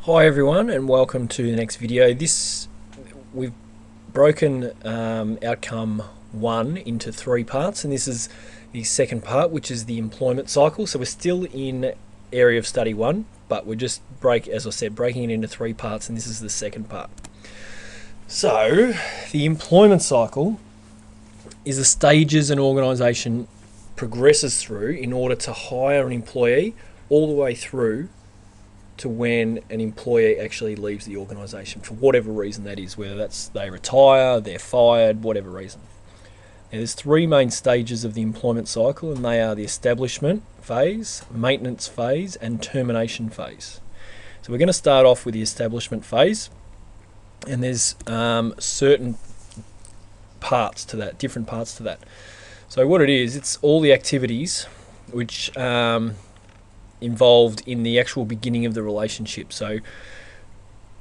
Hi everyone, and welcome to the next video. We've broken outcome 1 into 3 parts, and this is the second part, which is the employment cycle. So we're still in area of study 1, but we're just as I said, breaking it into 3 parts, and this is the second part. So the employment cycle is the stages an organisation progresses through in order to hire an employee, all the way through to when an employee actually leaves the organisation, for whatever reason that is, whether that's they retire, they're fired, whatever reason. Now, there's 3 main stages of the employment cycle, and they are the establishment phase, maintenance phase, and termination phase. So we're going to start off with the establishment phase, and there's certain parts to that, different parts to that. So what it is, it's all the activities which involved in the actual beginning of the relationship. So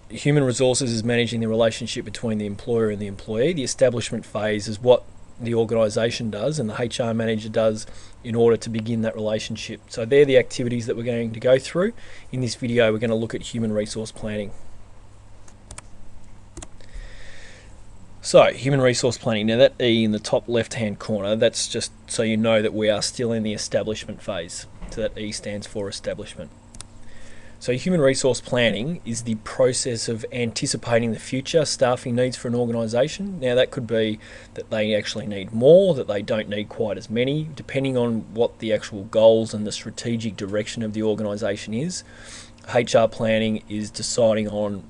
human resources is managing the relationship between the employer and the employee. The establishment phase is what the organisation does and the HR manager does in order to begin that relationship. So they're the activities that we're going to go through. In this video, we're going to look at human resource planning. So, human resource planning. Now that E in the top left-hand corner, that's just so you know that we are still in the establishment phase. So that E stands for establishment. So human resource planning is the process of anticipating the future staffing needs for an organisation. Now that could be that they actually need more, that they don't need quite as many, depending on what the actual goals and the strategic direction of the organisation is. HR planning is deciding on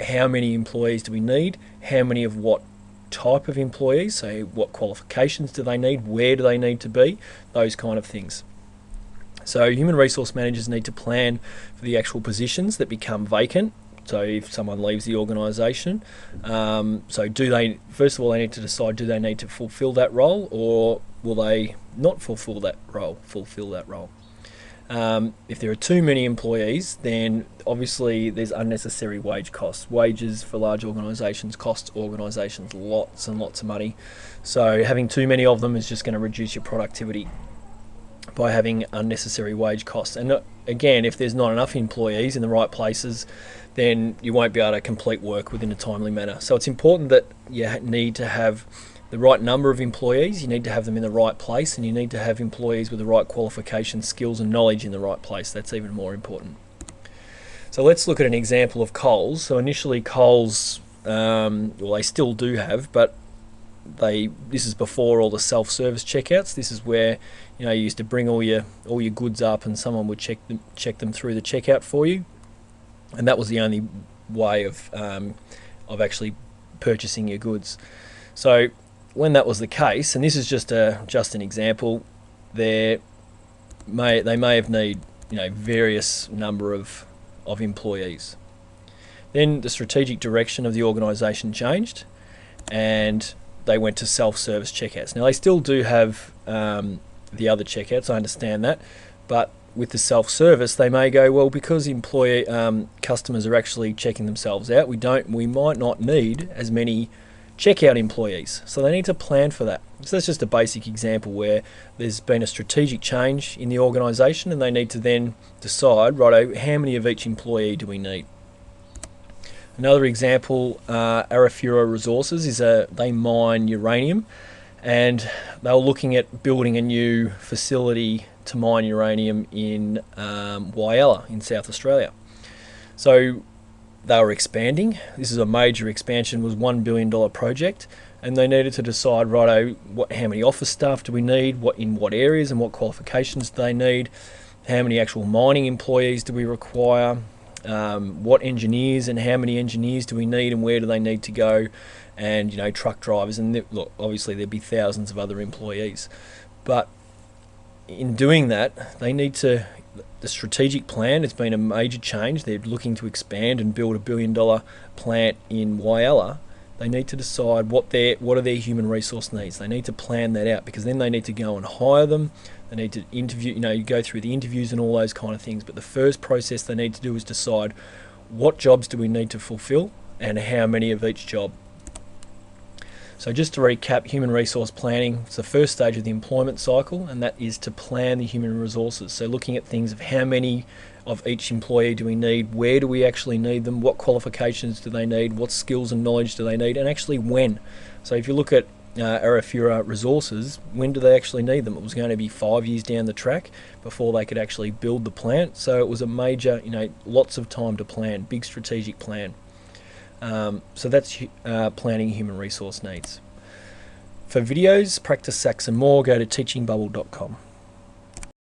how many employees do we need, how many of what type of employees, so what qualifications do they need, where do they need to be, those kind of things. So human resource managers need to plan for the actual positions that become vacant. So if someone leaves the organisation, so first of all, they need to decide, do they need to fulfil that role, or will they not fulfil that role? If there are too many employees, then obviously there's unnecessary wage costs. Wages for large organisations cost organisations lots and lots of money. So having too many of them is just going to reduce your productivity by having unnecessary wage costs. And again, if there's not enough employees in the right places, then you won't be able to complete work within a timely manner. So it's important that you need to have the right number of employees, you need to have them in the right place, and you need to have employees with the right qualifications, skills and knowledge in the right place. That's even more important. So let's look at an example of Coles. So initially Coles, well, they still do have, but this is before all the self-service checkouts. This is where you used to bring all your goods up and someone would check them through the checkout for you, and that was the only way of actually purchasing your goods. So when that was the case, and this is just an example, they may have need various number of employees. Then the strategic direction of the organisation changed, and they went to self-service checkouts. Now they still do have the other checkouts, I understand that, but with the self-service, they may go, well, because customers are actually checking themselves out, we might not need as many checkout employees. So they need to plan for that. So that's just a basic example where there's been a strategic change in the organisation, and they need to then decide, righto, how many of each employee do we need? Another example, Arafura Resources, is they mine uranium, and they were looking at building a new facility to mine uranium in Whyalla in South Australia. So they were expanding. This is a major expansion, was $1 billion project, and they needed to decide, righto, how many office staff do we need, in what areas and what qualifications do they need, how many actual mining employees do we require, what engineers and how many engineers do we need and where do they need to go, and truck drivers, and look, obviously there'd be thousands of other employees. But in doing that, the strategic plan, it's been a major change. They're looking to expand and build $1 billion plant in Whyalla. They need to decide what are their human resource needs. They need to plan that out, because then they need to go and hire them. They need to interview, go through the interviews and all those kind of things. But the first process they need to do is decide what jobs do we need to fulfill and how many of each job. So just to recap, human resource planning is the first stage of the employment cycle, and that is to plan the human resources. So looking at things of how many of each employee do we need, where do we actually need them, what qualifications do they need, what skills and knowledge do they need, and actually when. So if you look at Arafura Resources, when do they actually need them? It was going to be 5 years down the track before they could actually build the plant. So it was a major, lots of time to plan, big strategic plan. So that's planning human resource needs. For videos, practice Sax and more, go to teachingbubble.com.